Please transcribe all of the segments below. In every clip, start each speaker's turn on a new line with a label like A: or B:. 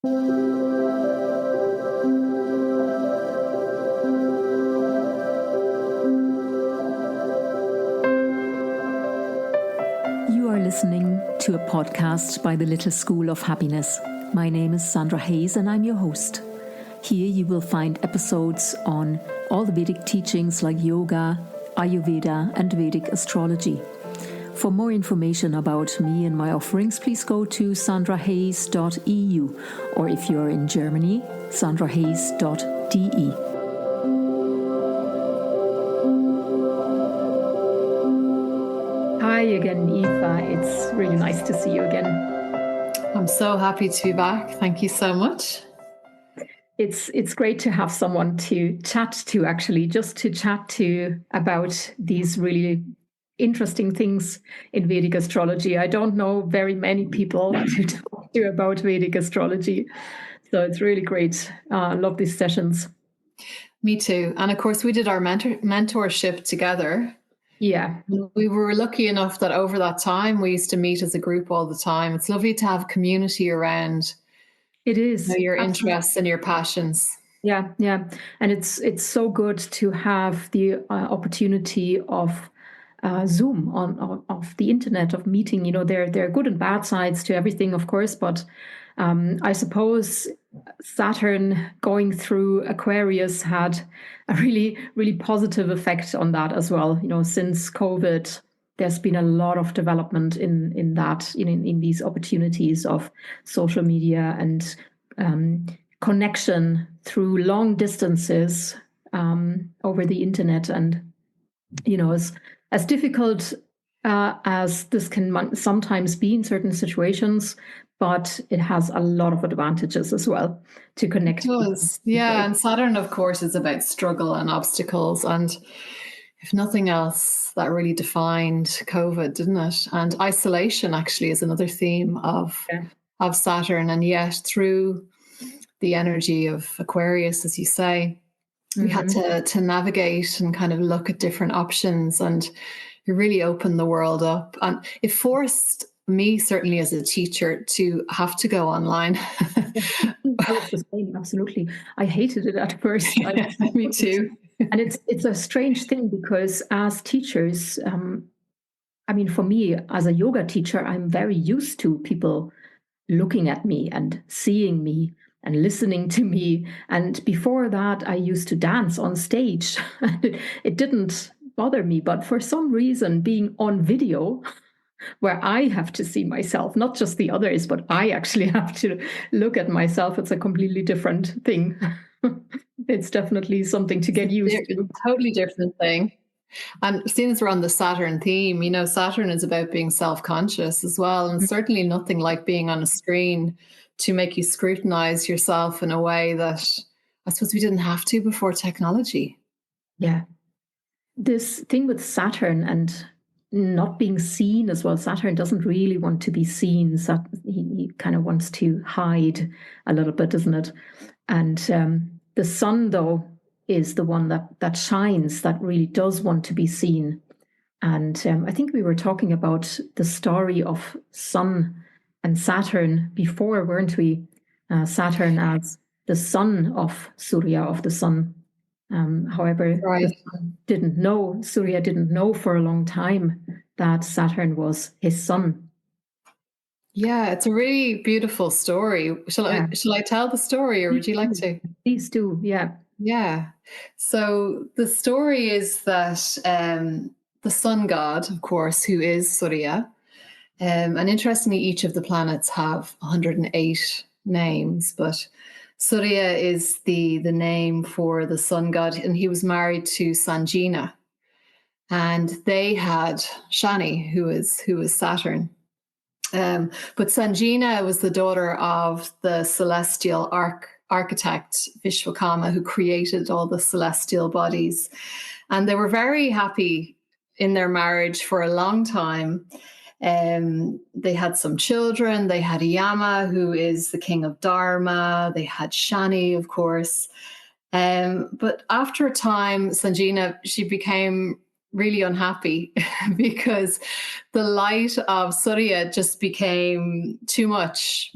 A: You are listening to a podcast by the Little School of Happiness. My name is Sandra Hayes and I'm your host. Here you will find episodes on all the Vedic teachings like yoga, Ayurveda and Vedic Astrology. For more information about me and my offerings, please go to sandrahayes.eu, or if you're in Germany, sandrahayes.de. Hi again, Aoife. It's really nice to see you again.
B: I'm so happy to be back. Thank you so much.
A: It's great to have someone to chat to, actually, just to chat to about these really interesting things in Vedic astrology. I don't know very many people to talk to about Vedic astrology. So it's really great. I love these sessions.
B: Me too. And of course, we did our mentorship together.
A: Yeah.
B: We were lucky enough that over that time, we used to meet as a group all the time. It's lovely to have community around.
A: It is.
B: Your interests and your passions.
A: Yeah. And it's so good to have the opportunity of Zoom, of the internet, of meeting. You know, there are good and bad sides to everything, of course, but I suppose Saturn going through Aquarius had a really, really positive effect on that as well. You know, since COVID, there's been a lot of development in that, in these opportunities of social media and connection through long distances over the internet. And, you know, as difficult as this can sometimes be in certain situations, but it has a lot of advantages as well to connect.
B: It does. Yeah. And Saturn, of course, is about struggle and obstacles. And if nothing else, that really defined COVID, didn't it? And isolation actually is another theme of Saturn. And yet through the energy of Aquarius, as you say, we had to navigate and kind of look at different options, and it really opened the world up. And it forced me, certainly as a teacher, to have to go online.
A: Absolutely. I hated it at first.
B: Me too.
A: And it's a strange thing because as teachers, I mean, for me as a yoga teacher, I'm very used to people looking at me and seeing me and listening to me. And before that, I used to dance on stage. It didn't bother me. But for some reason, being on video, where I have to see myself, not just the others, but I actually have to look at myself, it's a completely different thing. It's definitely something to get used to.
B: Totally different thing. And since we're on the Saturn theme, you know, Saturn is about being self-conscious as well. And certainly nothing like being on a screen to make you scrutinize yourself in a way that I suppose we didn't have to before technology.
A: Yeah. This thing with Saturn and not being seen as well. Saturn doesn't really want to be seen. He kind of wants to hide a little bit, isn't it? And the sun, though, is the one that shines, that really does want to be seen. And I think we were talking about the story of Sun and Saturn before, weren't we? Saturn as the son of Surya, of the sun. However,
B: right.
A: Surya didn't know for a long time that Saturn was his son.
B: Yeah, it's a really beautiful story. Shall I tell the story, or would you like to?
A: Please do, yeah.
B: Yeah. So the story is that the sun god, of course, who is Surya, and interestingly, each of the planets have 108 names, but Surya is the name for the sun god, and he was married to Sanjina, and they had Shani, who is Saturn. But Sanjina was the daughter of the celestial architect Vishwakarma, who created all the celestial bodies, and they were very happy in their marriage for a long time. They had some children. They had Yama, who is the king of Dharma. They had Shani, of course. But after a time, Sanjina, she became really unhappy because the light of Surya just became too much.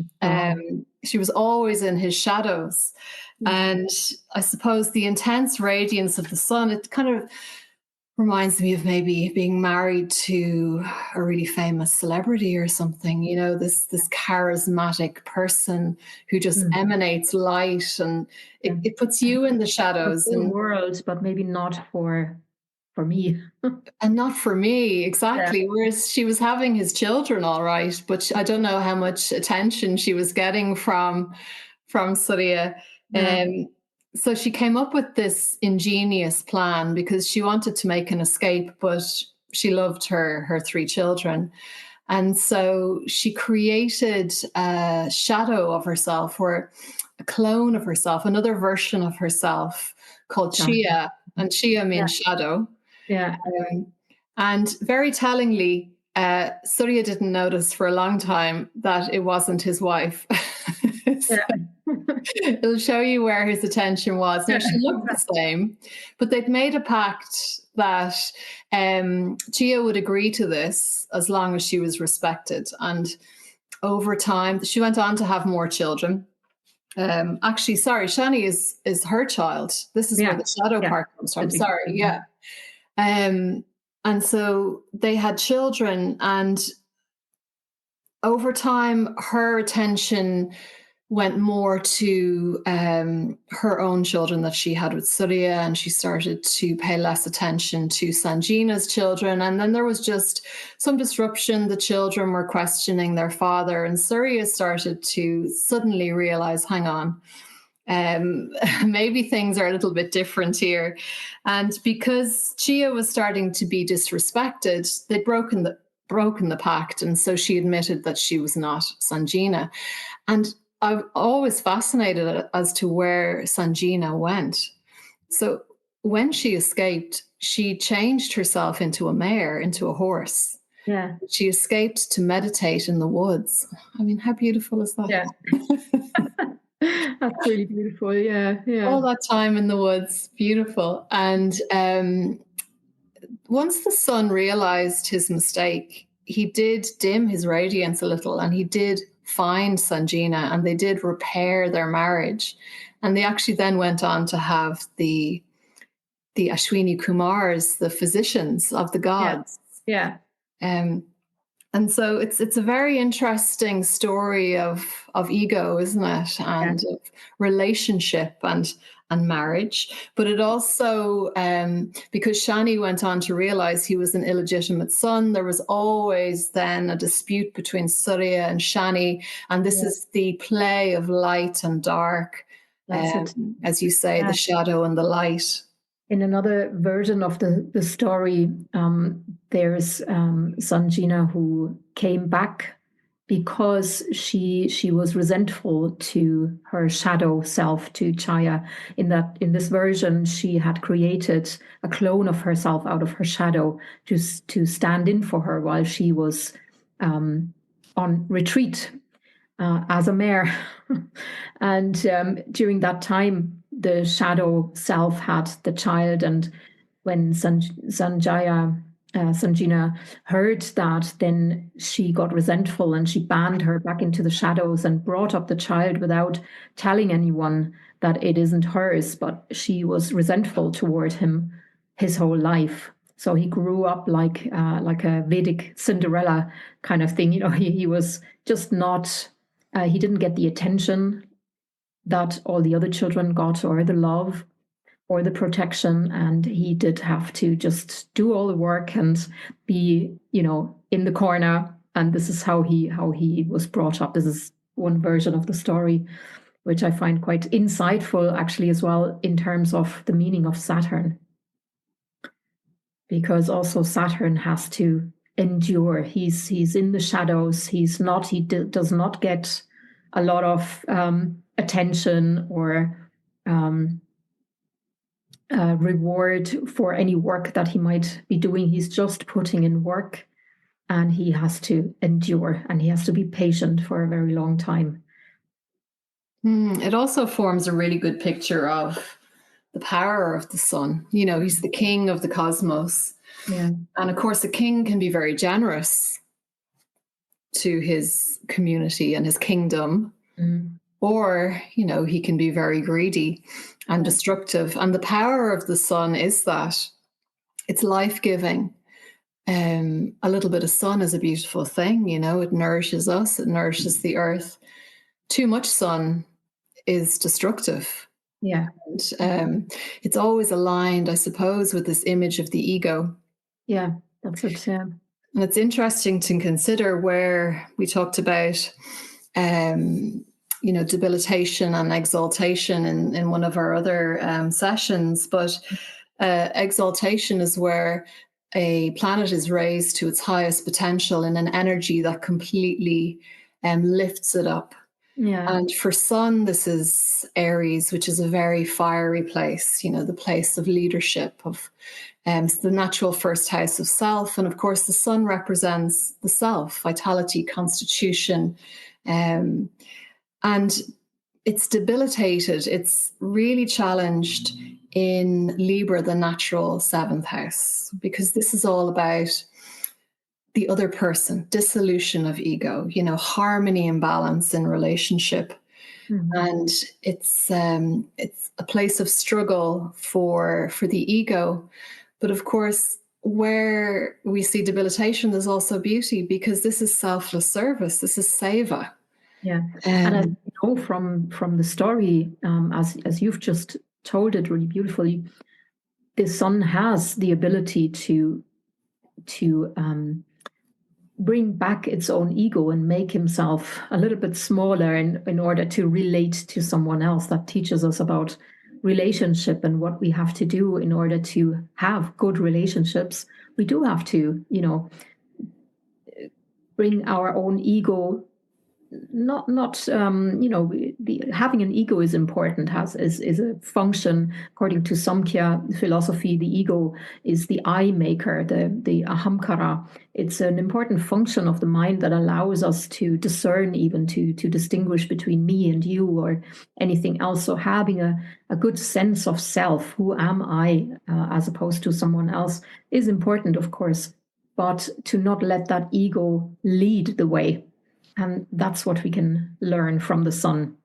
B: she was always in his shadows. And I suppose the intense radiance of the sun, it kind of reminds me of maybe being married to a really famous celebrity or something, this charismatic person who just emanates light, and it puts you in the shadows.
A: For the
B: And
A: world, but maybe not for me.
B: And not for me, exactly.
A: Yeah.
B: Whereas she was having his children all right, but I don't know how much attention she was getting from Surya.
A: Yeah.
B: So she came up with this ingenious plan because she wanted to make an escape, but she loved her three children. And so she created a shadow of herself, or a clone of herself, another version of herself called Chia. And Chia means shadow.
A: Yeah.
B: And very tellingly, Surya didn't notice for a long time that it wasn't his wife. It'll show you where his attention was. Now, she looked the same, but they'd made a pact that Chia would agree to this as long as she was respected. And over time, she went on to have more children. Actually, sorry, Shani is her child. This is where the shadow part comes from. Sorry, yeah. And so they had children, and over time, her attention went more to her own children that she had with Surya, and she started to pay less attention to Sanjina's children. And then there was just some disruption. The children were questioning their father, and Surya started to suddenly realize, hang on, maybe things are a little bit different here. And because Chia was starting to be disrespected, they'd broken the pact. And so she admitted that she was not Sanjina. And I'm always fascinated as to where Sanjina went. So when she escaped, she changed herself into a mare, into a horse.
A: Yeah.
B: She escaped to meditate in the woods. I mean, how beautiful is that?
A: Yeah. That's really beautiful. Yeah. Yeah.
B: All that time in the woods. Beautiful. And once the sun realized his mistake, he did dim his radiance a little, and he did find Sanjina, and they did repair their marriage. And they actually then went on to have the Ashwini Kumars, the physicians of the gods.
A: Yeah.
B: And so it's a very interesting story of ego, isn't it? And of relationship and marriage. But it also, because Shani went on to realize he was an illegitimate son, there was always then a dispute between Surya and Shani. And this is the play of light and dark, as you say, the shadow and the light.
A: In another version of the story, there's Sanjina who came back because she was resentful to her shadow self, to Chaya. In this version, she had created a clone of herself out of her shadow to stand in for her while she was on retreat as a mare. And during that time, the shadow self had the child, and when Sanjina heard that, then she got resentful and she banned her back into the shadows and brought up the child without telling anyone that it isn't hers, but she was resentful toward him his whole life. So he grew up like a Vedic Cinderella kind of thing. He was just not, he didn't get the attention that all the other children got, or the love or the protection, and he did have to just do all the work and be in the corner. And this is how he was brought up. This is one version of the story, which I find quite insightful actually as well, in terms of the meaning of Saturn, because also Saturn has to endure. He's in the shadows. He does not get a lot of attention or reward for any work that he might be doing. He's just putting in work, and he has to endure, and he has to be patient for a very long time.
B: It also forms a really good picture of the power of the sun. He's the king of the cosmos.
A: Yeah.
B: And of course, the king can be very generous to his community and his kingdom. or, he can be very greedy and destructive. And the power of the sun is that it's life-giving. A little bit of sun is a beautiful thing, it nourishes us, it nourishes the earth. Too much sun is destructive.
A: Yeah.
B: And it's always aligned, I suppose, with this image of the ego.
A: Yeah, that's it. Yeah.
B: And it's interesting to consider where we talked about, debilitation and exaltation in one of our other sessions. But exaltation is where a planet is raised to its highest potential in an energy that completely lifts it up.
A: Yeah.
B: And for Sun, this is Aries, which is a very fiery place, the place of leadership, of the natural first house of self. And of course, the Sun represents the self, vitality, constitution. And it's debilitated. It's really challenged in Libra, the natural seventh house, because this is all about the other person, dissolution of ego, harmony and balance in relationship. Mm-hmm. And it's a place of struggle for the ego. But of course, where we see debilitation, there's also beauty, because this is selfless service. This is seva.
A: Yeah, and as you know from the story, as you've just told it really beautifully, the sun has the ability to bring back its own ego and make himself a little bit smaller in order to relate to someone else. That teaches us about relationship and what we have to do in order to have good relationships. We do have to, bring our own ego. Having an ego is important, is a function. According to Samkhya philosophy, the ego is the I maker, the ahamkara. It's an important function of the mind that allows us to discern, even to distinguish between me and you or anything else. So having a good sense of self, who am I, as opposed to someone else, is important, of course, but to not let that ego lead the way. And that's what we can learn from the sun.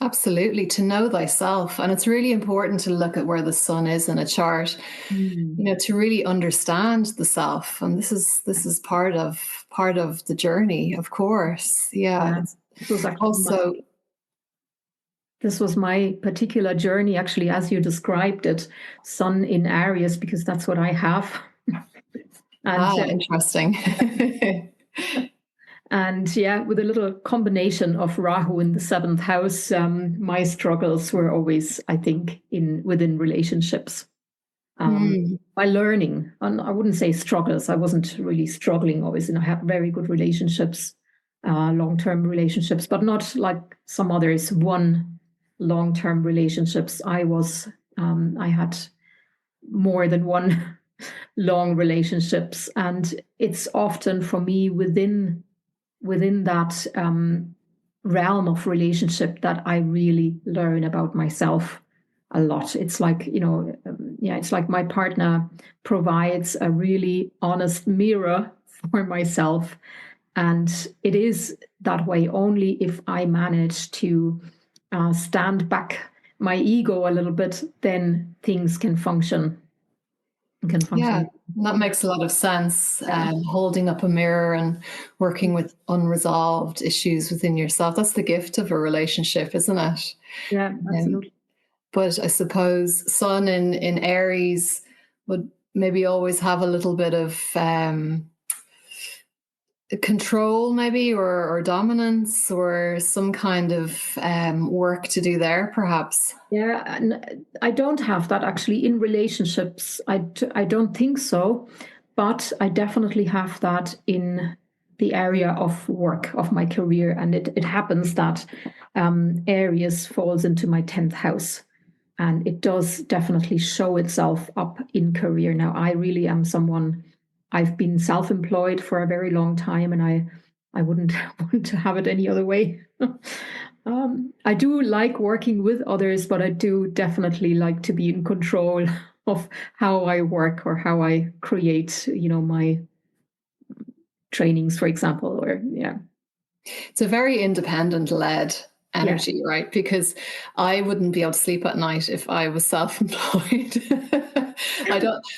B: Absolutely, to know thyself. And it's really important to look at where the sun is in a chart, to really understand the self. And this is part of the journey, of course. Yeah.
A: This was actually this was my particular journey, actually, as you described it, sun in Aries, because that's what I have.
B: And interesting.
A: And yeah, with a little combination of Rahu in the seventh house, my struggles were always, I think, within relationships. By learning, and I wouldn't say struggles. I wasn't really struggling always, I had very good relationships, long-term relationships, but not like some others. One long-term relationships. I had more than one long relationships, and it's often for me within that realm of relationship that I really learn about myself a lot. It's like, it's like my partner provides a really honest mirror for myself. And it is that way only if I manage to stand back my ego a little bit, then things can function.
B: Yeah, that makes a lot of sense. Holding up a mirror and working with unresolved issues within yourself. That's the gift of a relationship, isn't it?
A: Yeah, absolutely.
B: But I suppose sun in Aries would maybe always have a little bit of control, maybe, or dominance, or some kind of work to do there, perhaps.
A: Yeah, and I don't have that actually in relationships. I don't think so, but I definitely have that in the area of work, of my career. And it happens that Aries falls into my 10th house. And it does definitely show itself up in career. Now, I really am someone, I've been self-employed for a very long time, and I wouldn't want to have it any other way. I do like working with others, but I do definitely like to be in control of how I work or how I create, my trainings, for example, or yeah.
B: It's a very independent led energy, right? Because I wouldn't be able to sleep at night if I was self-employed.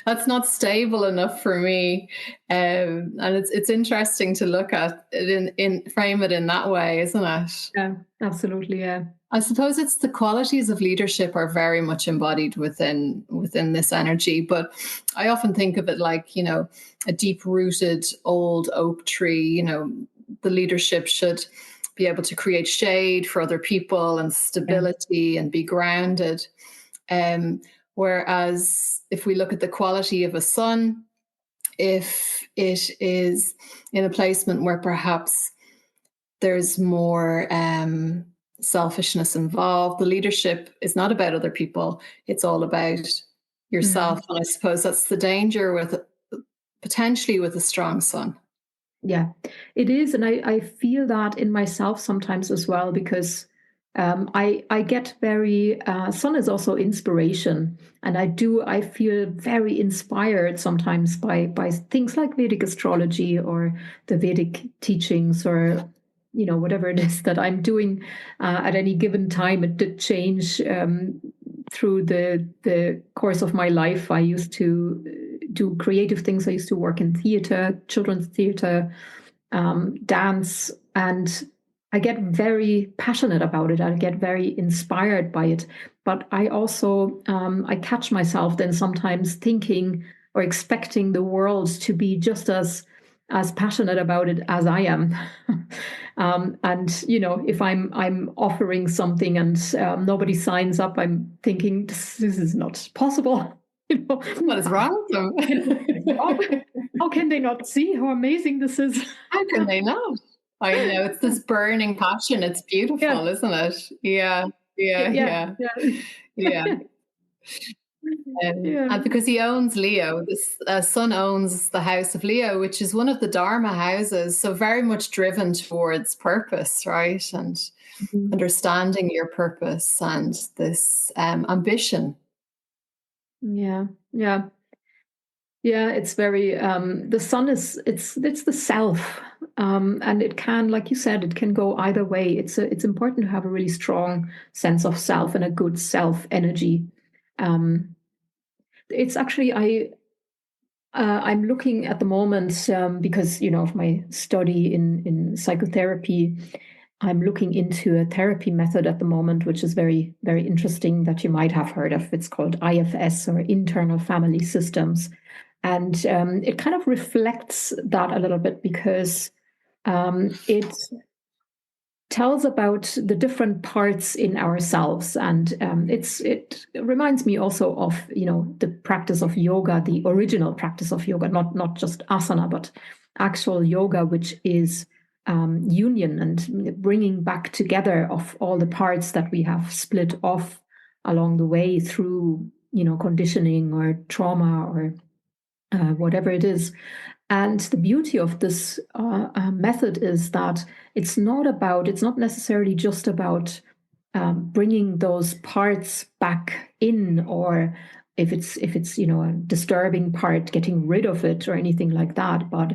B: That's not stable enough for me. And it's interesting to look at it in frame it in that way, isn't it?
A: Yeah, absolutely. Yeah.
B: I suppose it's the qualities of leadership are very much embodied within this energy. But I often think of it like, a deep-rooted old oak tree. The leadership should be able to create shade for other people and stability and be grounded. Whereas if we look at the quality of a sun, if it is in a placement where perhaps there's more selfishness involved, the leadership is not about other people, it's all about yourself. And I suppose that's the danger with potentially with a strong sun.
A: Yeah, it is. And I feel that in myself sometimes as well, because I get very, sun is also inspiration. And I feel very inspired sometimes by things like Vedic astrology or the Vedic teachings, or, whatever it is that I'm doing at any given time. It did change through the course of my life. I used to do creative things. I used to work in theater, children's theater, dance, and I get very passionate about it. I get very inspired by it. But I also I catch myself then sometimes thinking or expecting the world to be just as passionate about it as I am. And if I'm offering something and nobody signs up, I'm thinking this is not possible.
B: What is wrong with them?
A: How can they not see how amazing this is?
B: How can they not? I know, it's this burning passion. It's beautiful, isn't it? Yeah. And because he owns Leo, this sun owns the house of Leo, which is one of the Dharma houses. So very much driven towards purpose, right? And understanding your purpose and this ambition.
A: Yeah. It's very the sun is it's the self, and it can, like you said, it can go either way. It's important to have a really strong sense of self and a good self energy. It's actually I'm looking at the moment, because of my study in psychotherapy. I'm looking into a therapy method at the moment, which is very, very interesting, that you might have heard of. It's called IFS, or internal family systems. And it kind of reflects that a little bit, because it tells about the different parts in ourselves. And it reminds me also of, the practice of yoga, the original practice of yoga, not just asana, but actual yoga, which is union and bringing back together of all the parts that we have split off along the way through, conditioning or trauma or whatever it is. And the beauty of this method is that it's not necessarily just about bringing those parts back in, or if it's a disturbing part, getting rid of it or anything like that, but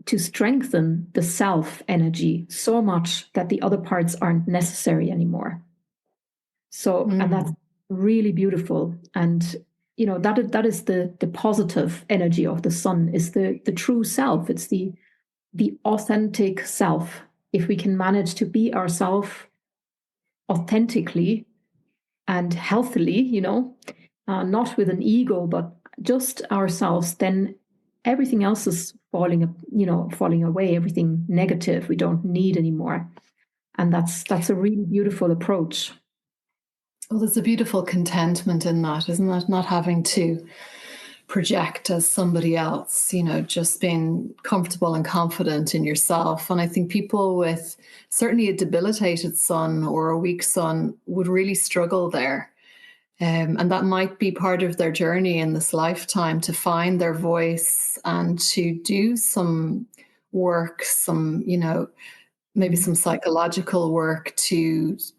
A: to strengthen the self energy so much that the other parts aren't necessary anymore. So, and that's really beautiful. And that is the positive energy of the sun, is the true self. It's the authentic self. If we can manage to be ourselves authentically and healthily, not with an ego, but just ourselves, then everything else is falling away. Everything negative we don't need anymore. And that's a really beautiful approach.
B: Well, there's a beautiful contentment in that, isn't that? Not having to project as somebody else, just being comfortable and confident in yourself. And I think people with certainly a debilitated sun or a weak sun would really struggle there. And that might be part of their journey in this lifetime, to find their voice and to do some work, maybe some psychological work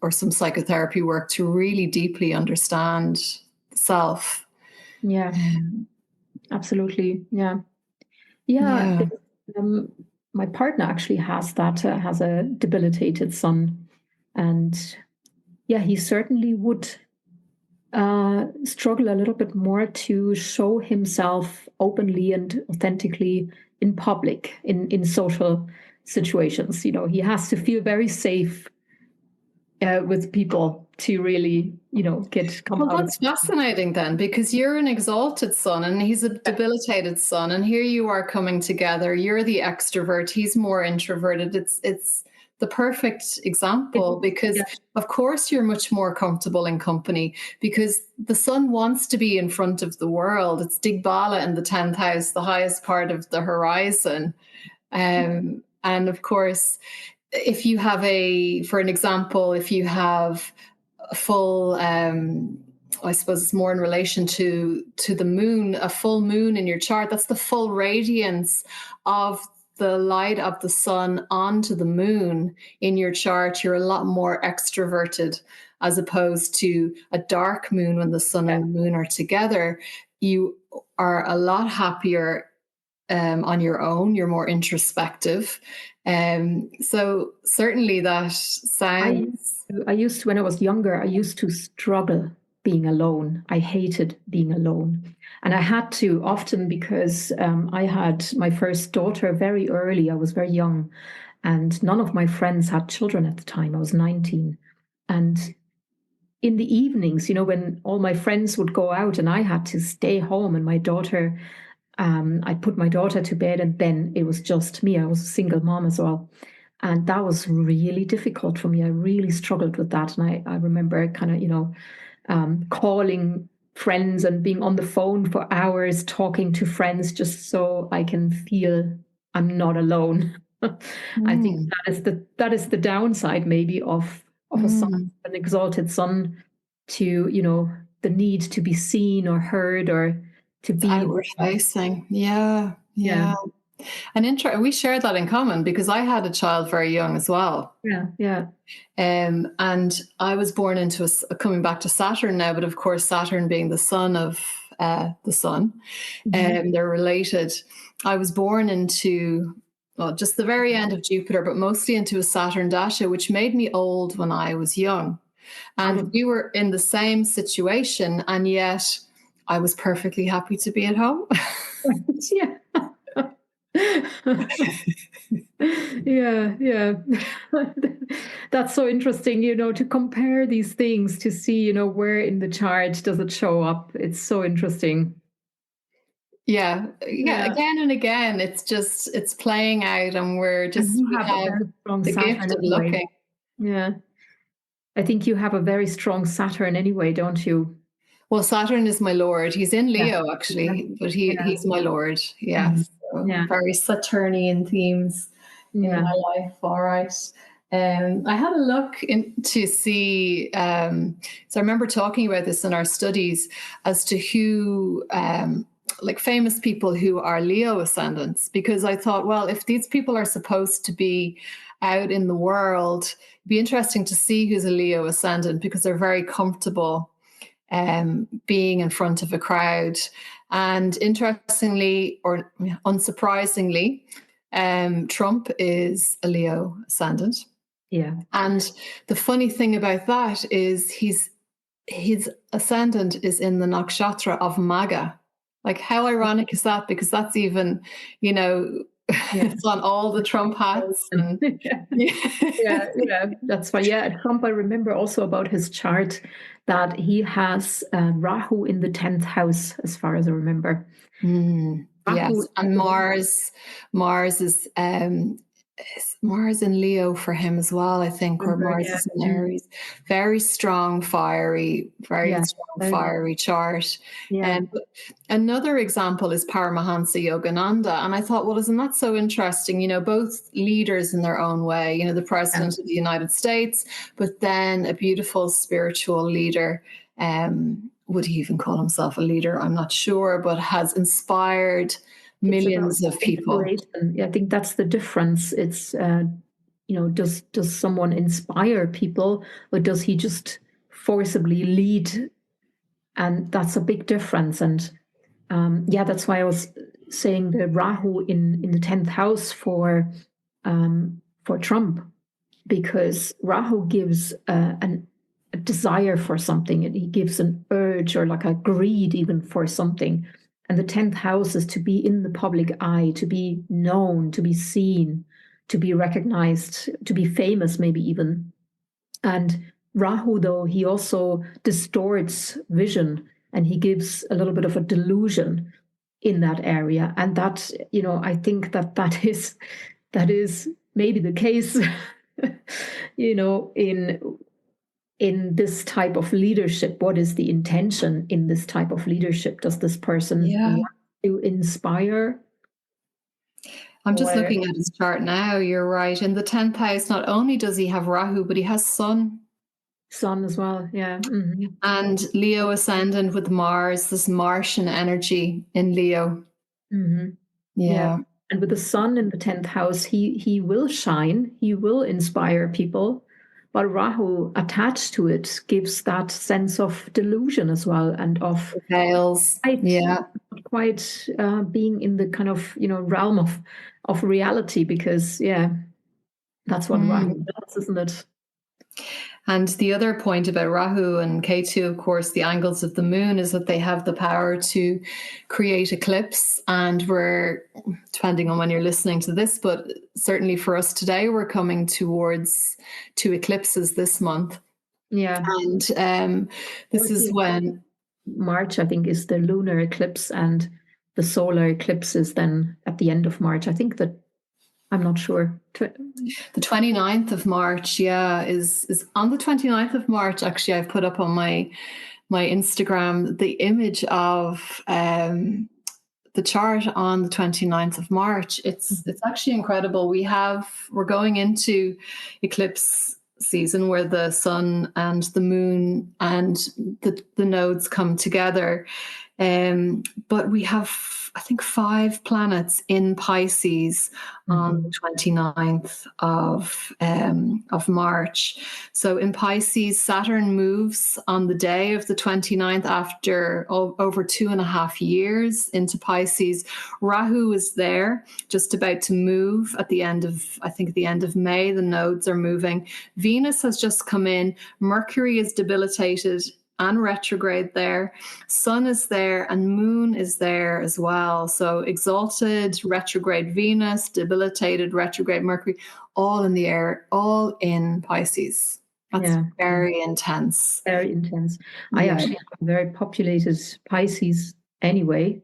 B: or some psychotherapy work to really deeply understand self.
A: Yeah, absolutely. Yeah. My partner actually has a debilitated sun. And yeah, he certainly would struggle a little bit more to show himself openly and authentically in public, in social situations. He has to feel very safe with people to really, come
B: Well,
A: out of
B: that's fascinating then, because you're an exalted sun and he's a debilitated sun, and here you are coming together. You're the extrovert, he's more introverted. It's the perfect
A: it.
B: example because,
A: Yeah,
B: of course, you're much more comfortable in company because the sun wants to be in front of the world. It's Digbala in the 10th house, the highest part of the horizon. And of course, if you have for an example, if you have a full, I suppose it's more in relation to the moon, a full moon in your chart, that's the full radiance of the light of the sun onto the moon in your chart. You're a lot more extroverted as opposed to a dark moon when the sun and the moon are together. You are a lot happier on your own. You're more introspective. So certainly that sounds.
A: I used to, when I was younger, I used to struggle being alone. I hated being alone. And I had to often because I had my first daughter very early. I was very young. And none of my friends had children at the time. I was 19. And in the evenings, when all my friends would go out and I had to stay home and my daughter, I put my daughter to bed and then it was just me. I was a single mom as well. And that was really difficult for me. I really struggled with that. And I remember kind of, calling friends and being on the phone for hours, talking to friends just so I can feel I'm not alone. I think
B: Mm,
A: that is the downside maybe of a sun,
B: mm.
A: an exalted sun, to the need to be seen or heard or to
B: It's
A: be.
B: outward facing. Yeah,
A: Yeah,
B: yeah. And we share that in common because I had a child very young as well.
A: yeah, yeah.
B: And I was born into coming back to Saturn now, but of course, Saturn being the son of the sun,
A: Mhm.
B: they're related. I was born into, well, just the very end of Jupiter, but mostly into a Saturn Dasha, which made me old when I was young. And we were in the same situation, and yet I was perfectly happy to be at home.
A: Yeah. Yeah, yeah. That's so interesting, to compare these things to see, where in the chart does it show up. It's so interesting.
B: Yeah, yeah,
A: Yeah.
B: again and again, it's playing out, and
A: And you
B: we
A: have a
B: have
A: very strong
B: the gift
A: Saturn
B: of
A: anyway.
B: looking.
A: Yeah. I think you have a very strong Saturn anyway, don't you?
B: Well, Saturn is my lord. He's in
A: Yeah.
B: Leo
A: Yeah.
B: actually, but
A: Yeah.
B: he's my lord.
A: Mhm.
B: Yes, so
A: Yeah.
B: very Saturnian themes in
A: Yeah.
B: my life. All right. I had a look in to see. So I remember talking about this in our studies as to who, like famous people who are Leo ascendants, because I thought, well, if these people are supposed to be out in the world, it'd be interesting to see who's a Leo ascendant because they're very comfortable being in front of a crowd. And interestingly, or unsurprisingly, Trump is a Leo ascendant.
A: Yeah.
B: And the funny thing about that is his ascendant is in the nakshatra of Maga. Like, how ironic is that? Because that's even, you know,
A: Yeah.
B: it's on all the Trump hats. And
A: Yeah.
B: yeah.
A: Yeah, yeah, that's why. Yeah, Trump, I remember also about his chart that he has Rahu in the 10th house, as far as I remember. Rahu,
B: Yes, and Mars is Mars in Leo for him as well, I think, or
A: remember,
B: Mars
A: yeah.
B: is in Aries. Very strong, very
A: Yeah,
B: strong,
A: very,
B: fiery chart.
A: yeah,
B: But another example is Paramahansa Yogananda. And I thought, well, isn't that so interesting? You know, both leaders in their own way, you know, the
A: yeah.
B: president of the United States, but then a beautiful spiritual leader. Would he even call himself a leader? I'm not sure, but has inspired
A: It's about
B: millions of people.
A: inspiration. Yeah, I think that's the difference. It's does someone inspire people, or does he just forcibly lead? And that's a big difference. And yeah, that's why I was saying the Rahu in the 10th house for Trump. because Rahu gives a desire for something, and he gives an urge or like a greed even for something. And the 10th house is to be in the public eye, to be known, to be seen, to be recognized, to be famous, maybe even. And Rahu, though, he also distorts vision, and he gives a little bit of a delusion in that area. And that, I think that is maybe the case, in this type of leadership. What is the intention in this type of leadership? Does this person want to inspire?
B: I'm just looking at his chart now. You're right. In the 10th house, not only does he have Rahu, but he has Sun.
A: Sun as well, yeah. Mm-hmm.
B: And Leo ascendant with Mars, this Martian energy in Leo.
A: Mm-hmm.
B: Yeah.
A: And with the Sun in the 10th house, he will shine, he will inspire people. But Rahu attached to it gives that sense of delusion as well, and of
B: veils.
A: Quite being in the kind of realm of reality, because that's what Rahu does, isn't it?
B: And the other point about Rahu and Ketu, of course, the angles of the moon, is that they have the power to create eclipse. And we're, depending on when you're listening to this, but certainly for us today, we're coming towards 2 eclipses this month.
A: Yeah.
B: And this is when
A: March, I think, is the lunar eclipse, and the solar eclipse is then at the end of March. I think that, I'm not sure.
B: The 29th of March, is on the 29th of March. Actually, I've put up on my Instagram the image of the chart on the 29th of March. It's actually incredible. We're going into eclipse season where the sun and the moon and the nodes come together. But we have, I think, 5 planets in Pisces on the 29th of March. So in Pisces, Saturn moves on the day of the 29th after over 2.5 years into Pisces. Rahu is there, just about to move at the end of May. The nodes are moving. Venus has just come in. Mercury is debilitated and retrograde there. Sun is there and Moon is there as well. So exalted retrograde Venus, debilitated retrograde Mercury, all in the air, all in Pisces. That's very intense.
A: Very intense. I actually have a very populated Pisces anyway,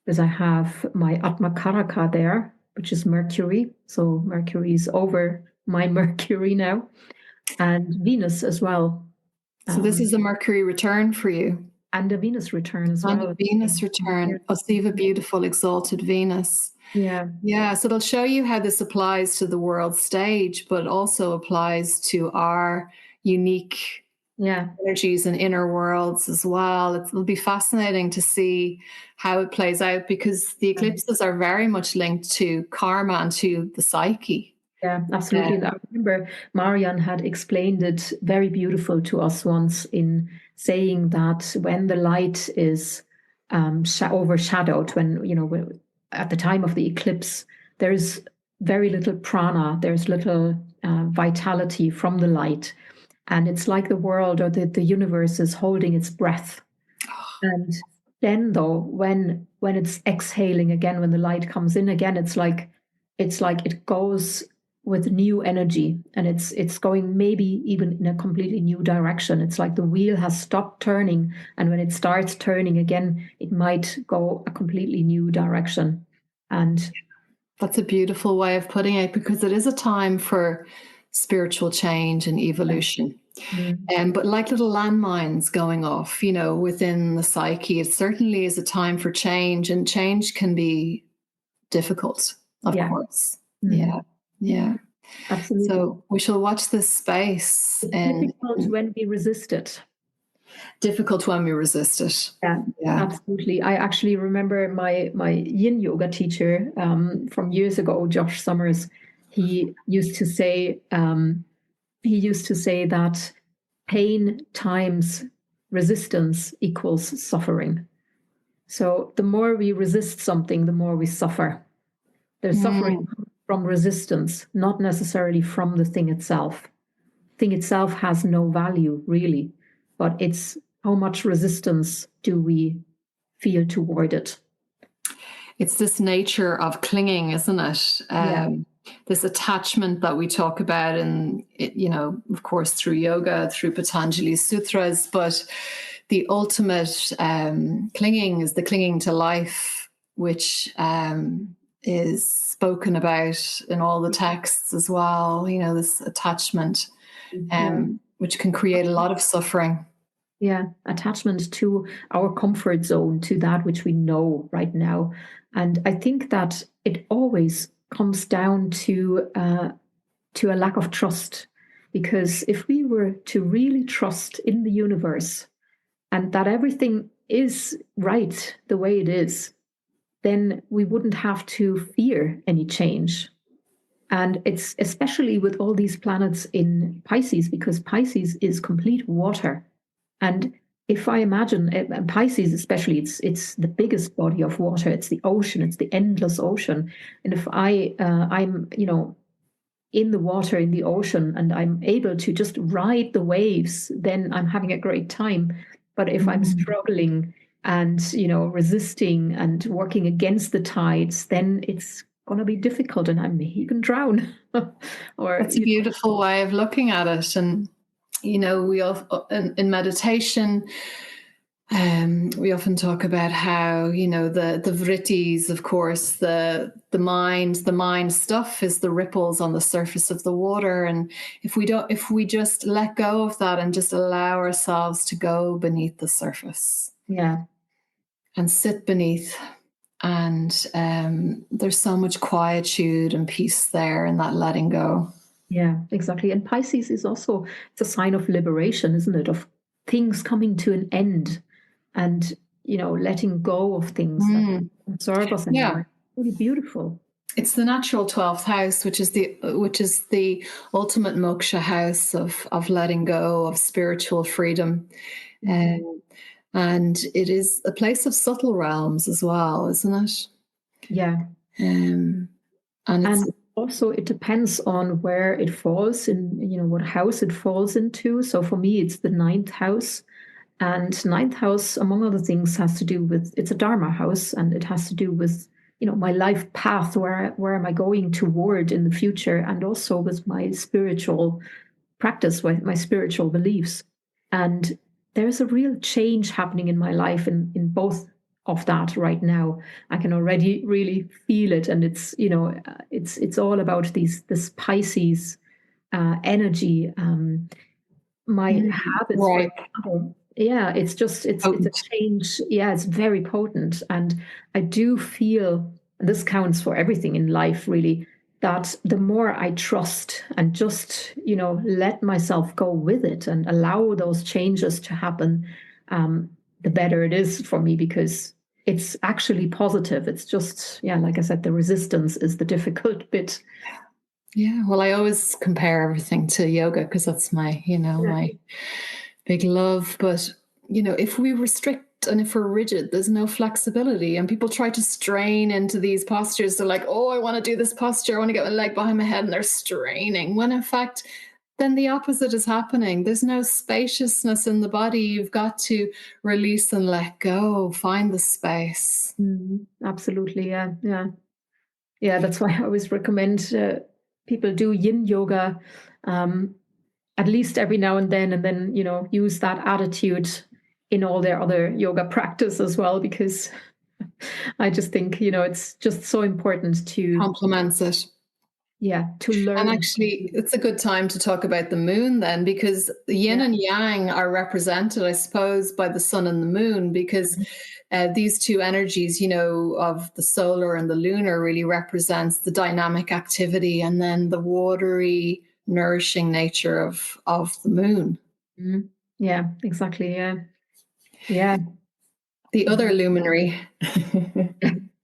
A: because I have my Atmakaraka there, which is Mercury. So Mercury is over my Mercury now, and Venus as well.
B: So this is a Mercury return for you.
A: And a Venus return as well.
B: And a Venus return. Oh, so you have a beautiful exalted Venus.
A: Yeah.
B: Yeah, so it'll show you how this applies to the world stage, but also applies to our unique energies and inner worlds as well. It'll be fascinating to see how it plays out, because the eclipses are very much linked to karma and to the psyche.
A: Yeah, absolutely. And I remember Marianne had explained it very beautiful to us once, in saying that when the light is overshadowed, when at the time of the eclipse, there is very little prana, there's little vitality from the light. And it's like the world or the universe is holding its breath. And then, though, when it's exhaling again, when the light comes in again, it's like it goes with new energy, and it's going maybe even in a completely new direction. It's like the wheel has stopped turning, and when it starts turning again, it might go a completely new direction. And
B: that's a beautiful way of putting it, because it is a time for spiritual change and evolution. But like little landmines going off, within the psyche, it certainly is a time for change, and change can be difficult, of course. Yeah.
A: Absolutely.
B: So we shall watch this space.
A: Difficult when we resist it.
B: Difficult when we resist it.
A: Yeah, absolutely. I actually remember my yin yoga teacher from years ago, Josh Summers. He used to say that pain times resistance equals suffering. So the more we resist something, the more we suffer. There's suffering from resistance, not necessarily from the thing itself. Thing itself has no value, really, but it's how much resistance do we feel toward it.
B: It's this nature of clinging, isn't it?
A: Yeah.
B: This attachment that we talk about, and of course, through yoga, through Patanjali's sutras, but the ultimate clinging is the clinging to life, which is spoken about in all the texts as well. This attachment, which can create a lot of suffering.
A: Yeah, attachment to our comfort zone, to that which we know right now. And I think that it always comes down to a lack of trust. Because if we were to really trust in the universe and that everything is right the way it is, then we wouldn't have to fear any change. And it's especially with all these planets in Pisces, because Pisces is complete water. And if I imagine, and Pisces especially, it's the biggest body of water. It's the ocean. It's the endless ocean. And if I'm in the water, in the ocean, and I'm able to just ride the waves, then I'm having a great time. But if I'm struggling and resisting and working against the tides, then it's going to be difficult, and I may even drown.
B: That's a beautiful way of looking at it. And we in meditation, we often talk about how the vrittis, of course, the mind stuff is the ripples on the surface of the water. And if we just let go of that and just allow ourselves to go beneath the surface, and sit beneath, and there's so much quietude and peace there in that letting go.
A: Yeah, exactly. And Pisces is also, it's a sign of liberation, isn't it? Of things coming to an end and, letting go of things that absorb us anymore. Really beautiful.
B: It's the natural 12th house, which is the ultimate moksha house of letting go, of spiritual freedom. And it is a place of subtle realms as well, isn't it?
A: Yeah.
B: And
A: also it depends on where it falls in, what house it falls into. So for me, it's the 9th house. And 9th house, among other things, has to do with, it's a Dharma house, and it has to do with, my life path, where am I going toward in the future, and also with my spiritual practice, with my spiritual beliefs. And there's a real change happening in my life in both of that right now. I can already really feel it, and it's it's all about this Pisces energy. My habits, for example, it's a change. Yeah, it's very potent, and I do feel, and this counts for everything in life, really, that the more I trust and just let myself go with it and allow those changes to happen, the better it is for me, because it's actually positive. It's just, like I said, the resistance is the difficult bit.
B: Yeah, well, I always compare everything to yoga because that's my, my big love. But, if we restrict and if we're rigid, there's no flexibility. And people try to strain into these postures. They're like, oh, I want to do this posture. I want to get my leg behind my head. And they're straining. When in fact, then the opposite is happening. There's no spaciousness in the body. You've got to release and let go, find the space.
A: Absolutely. Yeah. Yeah. That's why I always recommend people do yin yoga at least every now and then use that attitude in all their other yoga practice as well, because I just think it's just so important to
B: complements it.
A: Yeah, to learn.
B: And actually, it's a good time to talk about the moon then, because the yin and yang are represented, I suppose, by the sun and the moon, because these two energies, of the solar and the lunar really represents the dynamic activity, and then the watery, nourishing nature of the moon.
A: Yeah, exactly. Yeah.
B: The other luminary.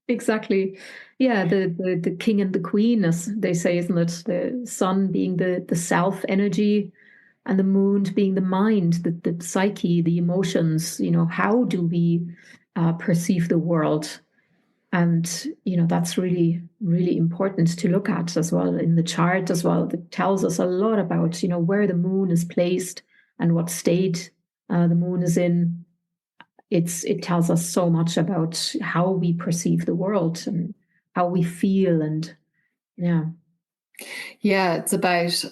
A: Exactly. Yeah, the king and the queen, as they say, isn't it? The sun being the self energy, and the moon being the mind, the psyche, the emotions. How do we perceive the world? And, that's really, really important to look at as well in the chart as well. That tells us a lot about, where the moon is placed and what state the moon is in. It tells us so much about how we perceive the world and how we feel. And
B: it's about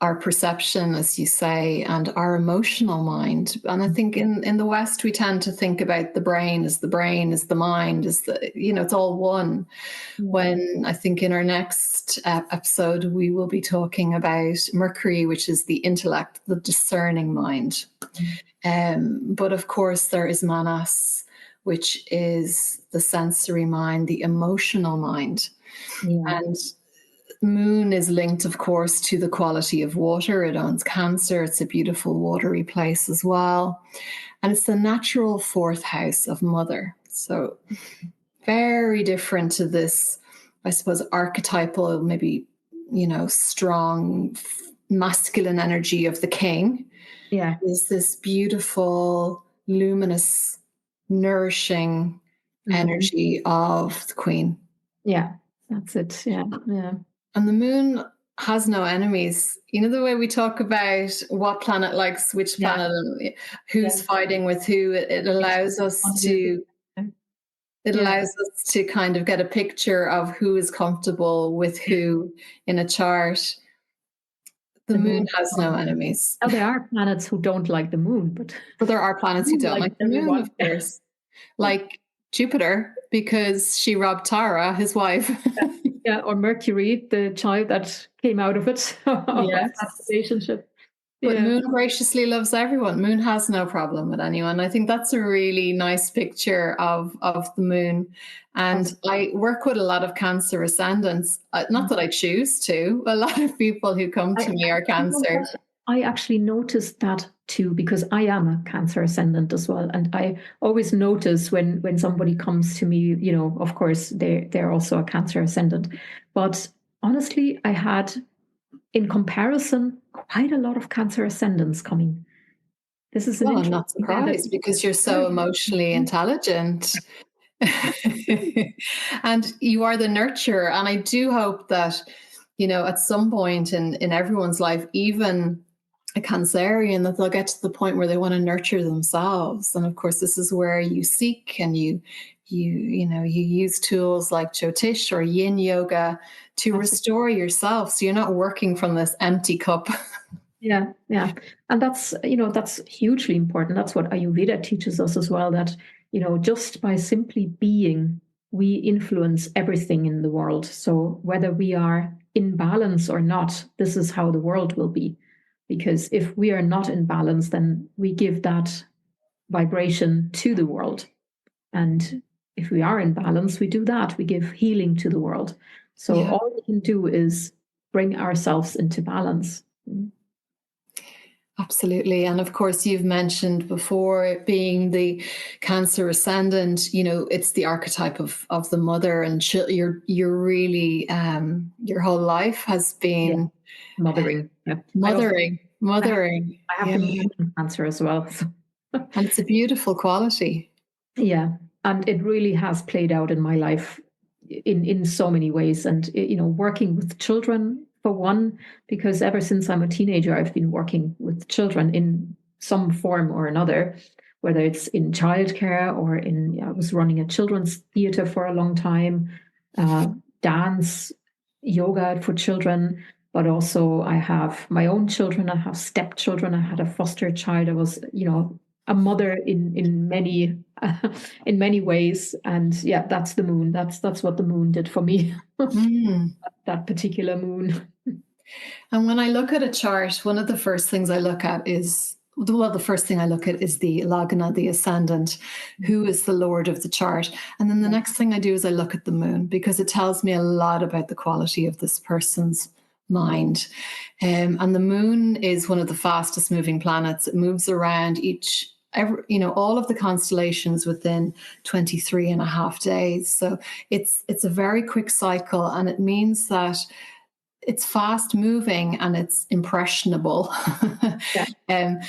B: our perception, as you say, and our emotional mind. And I think in the West, we tend to think about the brain as the mind, it's all one. When I think in our next episode, we will be talking about Mercury, which is the intellect, the discerning mind. But of course, there is Manas, which is the sensory mind, the emotional mind. And moon is linked, of course, to the quality of water. It owns Cancer. It's a beautiful watery place as well. And it's the natural fourth house of mother. So very different to this, I suppose, archetypal, maybe, strong masculine energy of the king.
A: Yeah.
B: Is this beautiful, luminous, nourishing energy of the queen.
A: Yeah, that's it. Yeah.
B: And the moon has no enemies. The way we talk about what planet likes which planet and who's fighting with who, it allows us to kind of get a picture of who is comfortable with who in a chart. The moon has no enemies.
A: Oh, there are planets who don't like the moon, but
B: there are planets who don't like the moon, of course. Like Jupiter, because she robbed Tara, his wife.
A: Yeah, or Mercury, the child that came out of it, of that relationship.
B: But Moon graciously loves everyone. Moon has no problem with anyone. I think that's a really nice picture of the moon. And I work with a lot of Cancer ascendants. Not that I choose to. A lot of people who come to me are Cancer.
A: I actually noticed that too, because I am a Cancer ascendant as well. And I always notice when somebody comes to me, of course, they're also a Cancer ascendant. But honestly, I had, in comparison, quite a lot of Cancer ascendants coming. This is
B: I'm not surprised because you're so emotionally intelligent. And you are the nurturer. And I do hope that, at some point in everyone's life, even a Cancerian, that they'll get to the point where they want to nurture themselves. And of course, this is where you seek and you use tools like Jyotish or Yin yoga to restore yourself. So you're not working from this empty cup.
A: Yeah. And that's hugely important. That's what Ayurveda teaches us as well, that, just by simply being, we influence everything in the world. So whether we are in balance or not, this is how the world will be. Because if we are not in balance, then we give that vibration to the world. And if we are in balance, we do that. We give healing to the world. So all we can do is bring ourselves into balance.
B: Absolutely. And of course, you've mentioned before, being the Cancer ascendant, it's the archetype of the mother, and you're really, your whole life has been
A: mothering.
B: Mothering.
A: I have the moon in Cancer as well. So.
B: And it's a beautiful quality.
A: Yeah. And it really has played out in my life in so many ways. And, working with children, for one, because ever since I'm a teenager, I've been working with children in some form or another, whether it's in childcare or I was running a children's theater for a long time, dance, yoga for children, but also I have my own children. I have stepchildren. I had a foster child. I was, a mother in many ways. And that's the moon. That's what the moon did for me. That particular moon.
B: And when I look at a chart, one of the first things I look at is, the first thing I look at is the Lagna, the ascendant, who is the lord of the chart. And then the next thing I do is I look at the moon, because it tells me a lot about the quality of this person's mind. And the moon is one of the fastest moving planets. It moves around all of the constellations within 23 and a half days. So it's a very quick cycle, and it means that it's fast moving and it's impressionable. And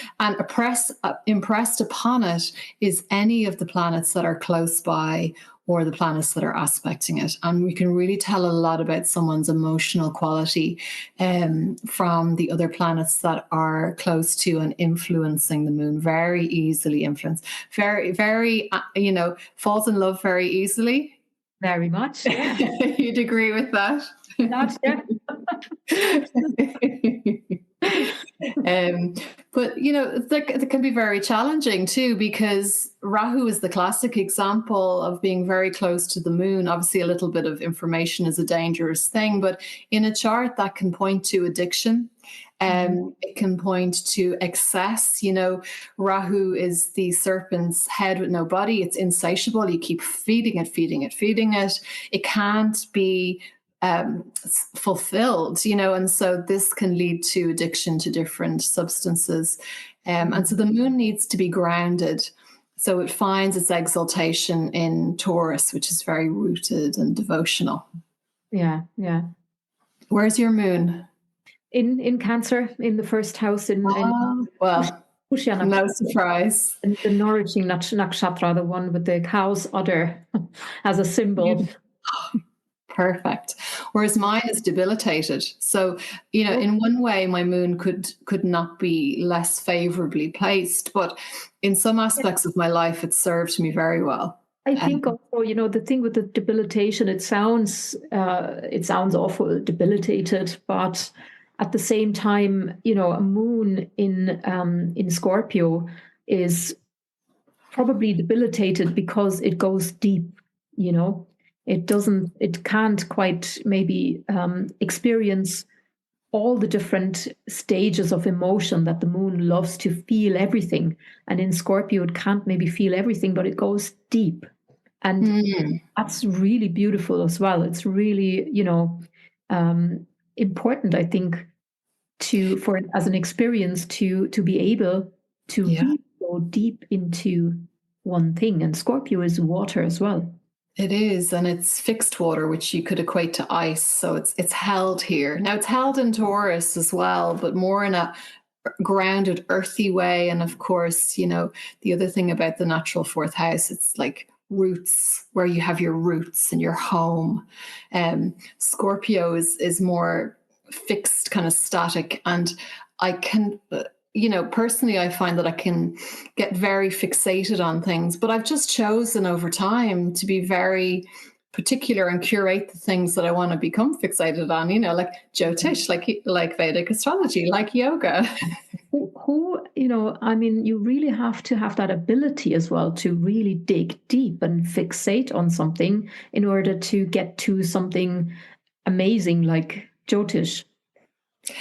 B: impressed upon it is any of the planets that are close by or the planets that are aspecting it. And we can really tell a lot about someone's emotional quality from the other planets that are close to and influencing the moon, very easily influenced, very, very, falls in love very easily.
A: Very much. Yeah.
B: You'd agree with that?
A: Not, yeah.
B: But that can be very challenging too, because Rahu is the classic example of being very close to the moon. Obviously, a little bit of information is a dangerous thing, but in a chart that can point to addiction. It can point to excess. Rahu is the serpent's head with no body. It's insatiable. You keep feeding it, feeding it, feeding it. It can't be fulfilled, and so this can lead to addiction to different substances. And so the moon needs to be grounded. So it finds its exaltation in Taurus, which is very rooted and devotional.
A: Yeah, yeah.
B: Where's your moon?
A: In Cancer, in the first house.
B: Well, no surprise.
A: And the nourishing nakshatra, the one with the cow's udder as a symbol.
B: Perfect. Whereas mine is debilitated. So, in one way, my moon could not be less favorably placed, but in some aspects of my life, it served me very well.
A: I think also, the thing with the debilitation, it sounds awful, debilitated, but at the same time, a moon in Scorpio is probably debilitated because it goes deep, It can't quite maybe experience all the different stages of emotion that the moon loves to feel everything. And in Scorpio, it can't maybe feel everything, but it goes deep. And that's really beautiful as well. It's really, important, I think, as an experience to be able to really go deep into one thing. And Scorpio is water as well.
B: It is, and it's fixed water, which you could equate to ice. So it's held here. Now it's held in Taurus as well, but more in a grounded, earthy way. And of course, the other thing about the natural fourth house, it's like roots, where you have your roots and your home. Scorpio is more fixed, kind of static. And I can, personally, I find that I can get very fixated on things, but I've just chosen over time to be very particular and curate the things that I want to become fixated on, like Jyotish, like Vedic astrology, like yoga.
A: You really have to have that ability as well to really dig deep and fixate on something in order to get to something amazing like Jyotish.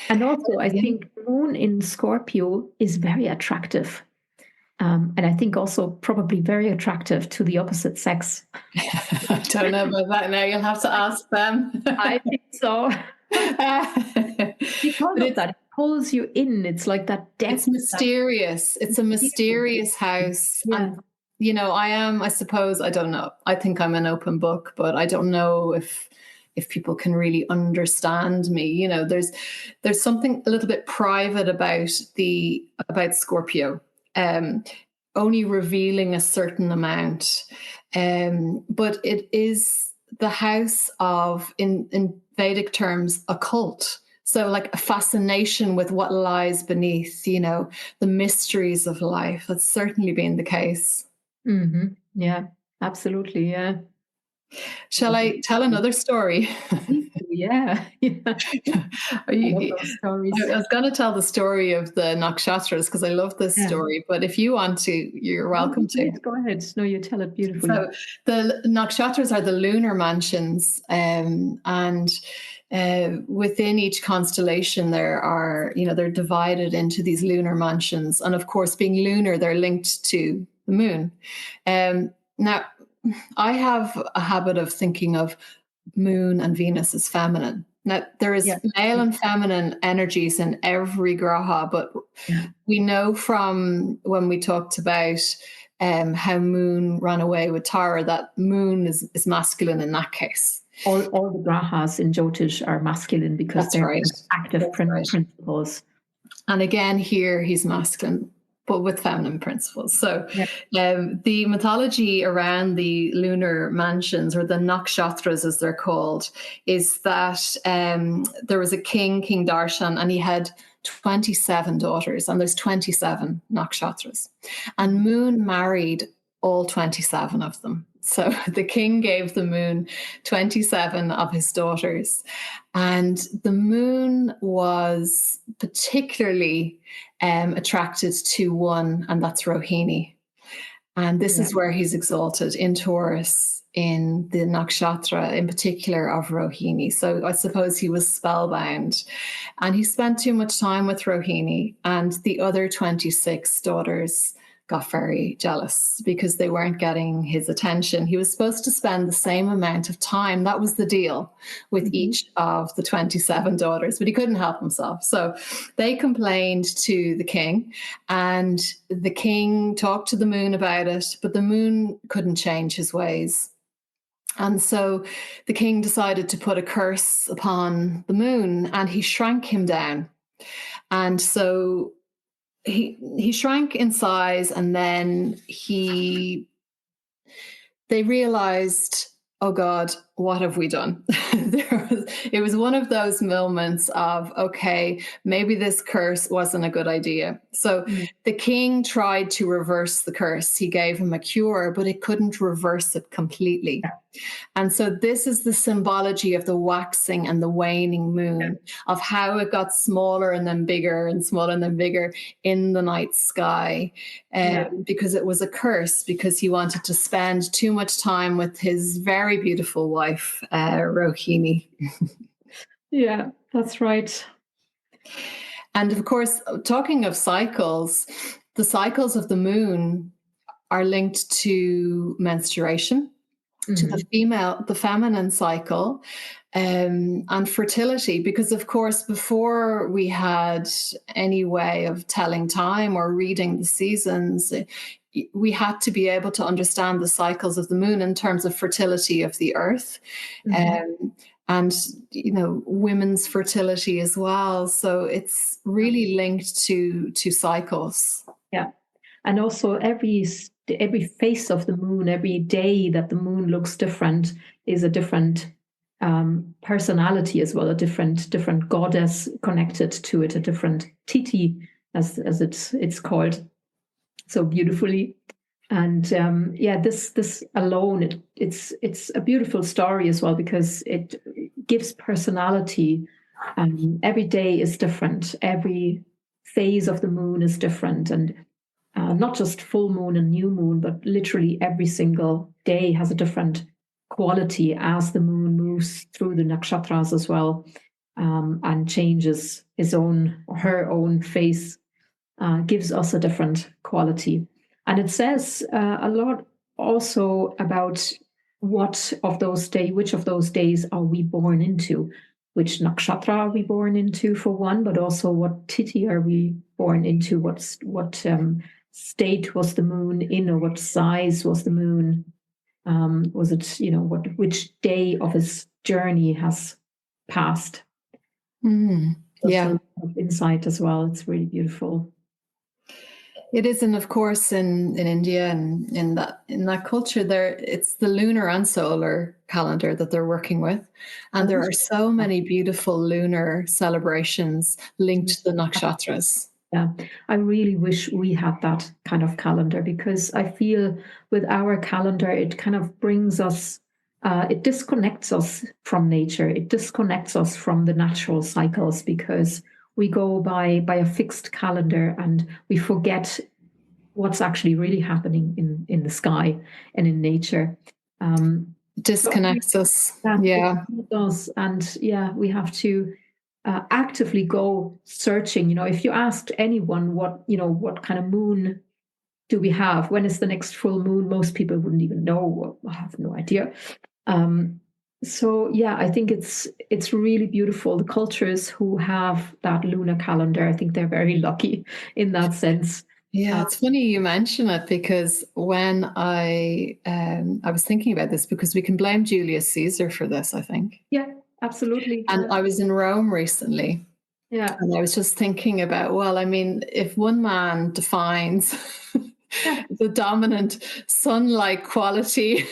A: And also, I think moon in Scorpio is very attractive. And I think also probably very attractive to the opposite sex.
B: I don't know about that now. You'll have to ask them.
A: I think so. Because of that, it pulls you in. It's like that depth.
B: It's mysterious. It's a mysterious house. Yeah. And, I suppose, I don't know. I think I'm an open book, but I don't know if people can really understand me. There's something a little bit private about Scorpio, only revealing a certain amount. But it is the house of, in Vedic terms, occult. So like a fascination with what lies beneath, the mysteries of life. That's certainly been the case.
A: Mm-hmm. Yeah, absolutely. Yeah.
B: Shall I tell another story?
A: Yeah.
B: I was going to tell the story of the nakshatras because I love this story, but if you want to, you're welcome to.
A: Go ahead. No, you tell it beautifully.
B: So the nakshatras are the lunar mansions, and within each constellation there are, they're divided into these lunar mansions. And of course, being lunar, they're linked to the moon. Now, I have a habit of thinking of moon and Venus as feminine. Now, there is male and feminine energies in every graha, but we know from when we talked about how moon ran away with Tara, that moon is masculine in that case.
A: All the grahas in Jyotish are masculine because they're active principles.
B: And again, here he's masculine. but with feminine principles. So
A: Yeah.
B: the mythology around the lunar mansions, or the nakshatras as they're called, is that there was a king, King Darshan, and he had 27 daughters, and there's 27 nakshatras. And Moon married all 27 of them. So the king gave the moon 27 of his daughters. And the moon was particularly attracted to one, and that's Rohini. And this is where he's exalted in Taurus, in the nakshatra, in particular of Rohini. So I suppose he was spellbound. And he spent too much time with Rohini, and the other 26 daughters got very jealous because they weren't getting his attention. He was supposed to spend the same amount of time. That was the deal with each of the 27 daughters, but he couldn't help himself. So they complained to the king, and the king talked to the moon about it, but the moon couldn't change his ways. And so the king decided to put a curse upon the moon, and he shrank him down. And so he shrank in size, and then they realized, oh God, what have we done? It was one of those moments of, okay, maybe this curse wasn't a good idea. So the king tried to reverse the curse. He gave him a cure, but it couldn't reverse it completely. And so this is the symbology of the waxing and the waning moon, of how it got smaller and then bigger and smaller and then bigger in the night sky, because it was a curse, because he wanted to spend too much time with his very beautiful wife, Rohini.
A: Yeah, that's right.
B: And of course, talking of cycles, the cycles of the moon are linked to menstruation, to the feminine cycle, and fertility. Because of course, before we had any way of telling time or reading the seasons, we had to be able to understand the cycles of the moon in terms of fertility of the earth, and women's fertility as well. So it's really linked to cycles.
A: Yeah, and also every face of the moon, every day that the moon looks different, is a different personality as well, a different goddess connected to it, a different Titi, as it's called so beautifully. And this alone, it's a beautiful story as well, because it gives personality. Every day is different. Every phase of the moon is different, and not just full moon and new moon, but literally every single day has a different quality as the moon moves through the nakshatras as well, and changes his own or her own face, gives us a different quality. And it says a lot also about which of those days are we born into, which nakshatra are we born into, for one, but also what tithi are we born into, what state was the moon in, or what size was the moon? Was it, which day of his journey has passed?
B: Yeah,
A: a lot of insight as well. It's really beautiful.
B: It is, and of course, in India and in that culture, it's the lunar and solar calendar that they're working with, and there are so many beautiful lunar celebrations linked to the nakshatras.
A: Yeah, I really wish we had that kind of calendar, because I feel with our calendar, it kind of brings us, it disconnects us from nature. It disconnects us from the natural cycles, because we go by a fixed calendar and we forget what's actually really happening in the sky and in nature.
B: Disconnects us.
A: Yeah, it does. And we have to actively go searching. If you asked anyone what kind of moon do we have, when is the next full moon, most people wouldn't even know. I have no idea. I think it's really beautiful. The cultures who have that lunar calendar, I think they're very lucky in that sense.
B: Yeah, it's funny you mention it, because when I was thinking about this, because we can blame Julius Caesar for this, I think.
A: Yeah, absolutely.
B: And I was in Rome recently,
A: Yeah.
B: And I was just thinking about, well, I mean, if one man defines
A: Yeah.
B: the dominant sun-like quality,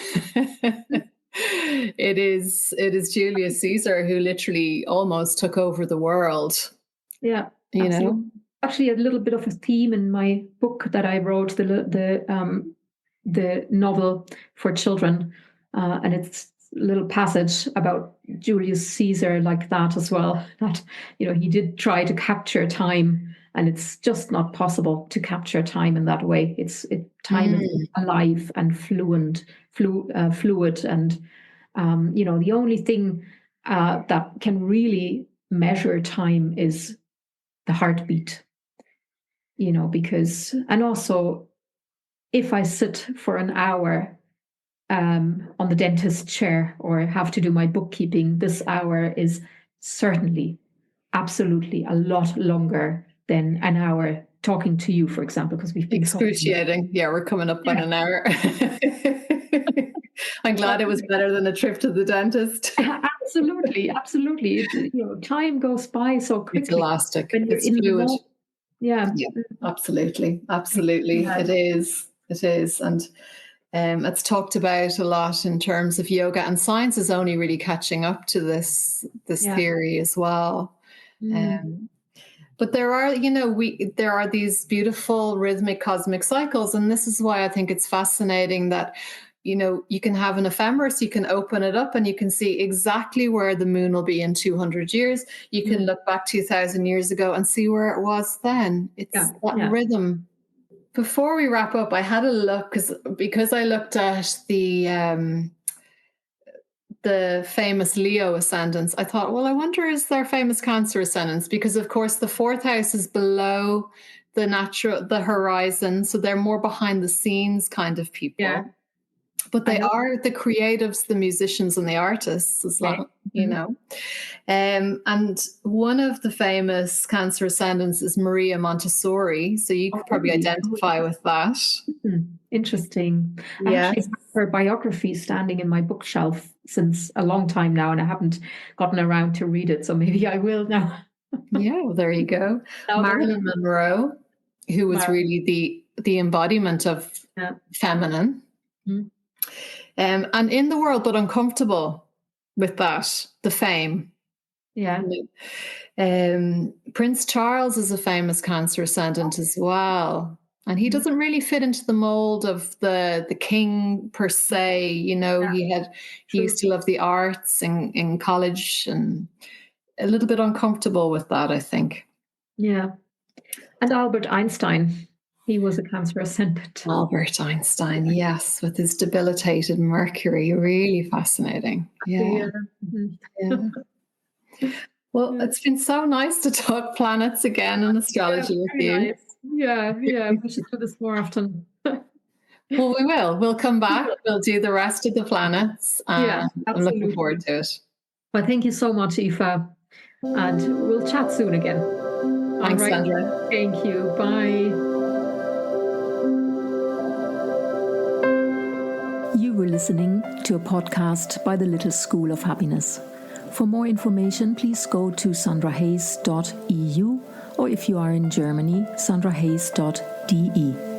B: it is Julius Caesar, who literally almost took over the world,
A: Yeah.
B: you
A: Absolutely.
B: know?
A: Actually, a little bit of a theme in my book that I wrote, the novel for children, and it's a little passage about Julius Caesar like that as well. That he did try to capture time, and it's just not possible to capture time in that way. Time is alive and fluid, and the only thing that can really measure time is the heartbeat. And also, if I sit for an hour on the dentist chair or have to do my bookkeeping, this hour is certainly, absolutely a lot longer than an hour talking to you, for example, because we've been talking.
B: Excruciating. Yeah, we're coming up on an hour. I'm glad it was better than a trip to the dentist.
A: Absolutely. Time goes by so quickly.
B: It's elastic.
A: When you're
B: It's
A: in the
B: fluid.
A: moment. Yeah,
B: Absolutely.
A: Yeah.
B: It is. And it's talked about a lot in terms of yoga, and science is only really catching up to this theory as well. But there are, there are these beautiful rhythmic cosmic cycles, and this is why I think it's fascinating that, you can have an ephemeris, you can open it up and you can see exactly where the moon will be in 200 years. You can look back 2,000 years ago and see where it was then. It's that rhythm. Before we wrap up, I had a look because I looked at the famous Leo ascendants. I thought, well, I wonder, is there famous Cancer ascendants? Because of course the fourth house is below the horizon, so they're more behind the scenes kind of people.
A: Yeah.
B: But they are the creatives, the musicians, and the artists as well, And one of the famous Cancer ascendants is Maria Montessori. So you could probably identify with that.
A: Interesting. I actually have her biography standing in my bookshelf since a long time now, and I haven't gotten around to read it. So maybe I will now.
B: Yeah, well, there you go. Marilyn Monroe, who was really the embodiment of feminine. And in the world, but uncomfortable with that, the fame.
A: Yeah.
B: Prince Charles is a famous Cancer ascendant as well. And he doesn't really fit into the mold of the king per se. He used to love the arts in college, and a little bit uncomfortable with that, I think.
A: Yeah. And Albert Einstein. He was a Cancer ascendant.
B: Albert Einstein, yes, with his debilitated Mercury. Really fascinating. Yeah. Well, it's been so nice to talk planets again and astrology with you.
A: Nice. Yeah. We should do this more often.
B: Well, we will. We'll come back. We'll do the rest of the planets. I'm looking forward to it.
A: Well, thank you so much, Aoife. And we'll chat soon again.
B: Thanks, Sandra.
A: Thank you. Bye. You were listening to a podcast by the Little School of Happiness. For more information, please go to sandrahayes.eu, or if you are in Germany, sandrahayes.de.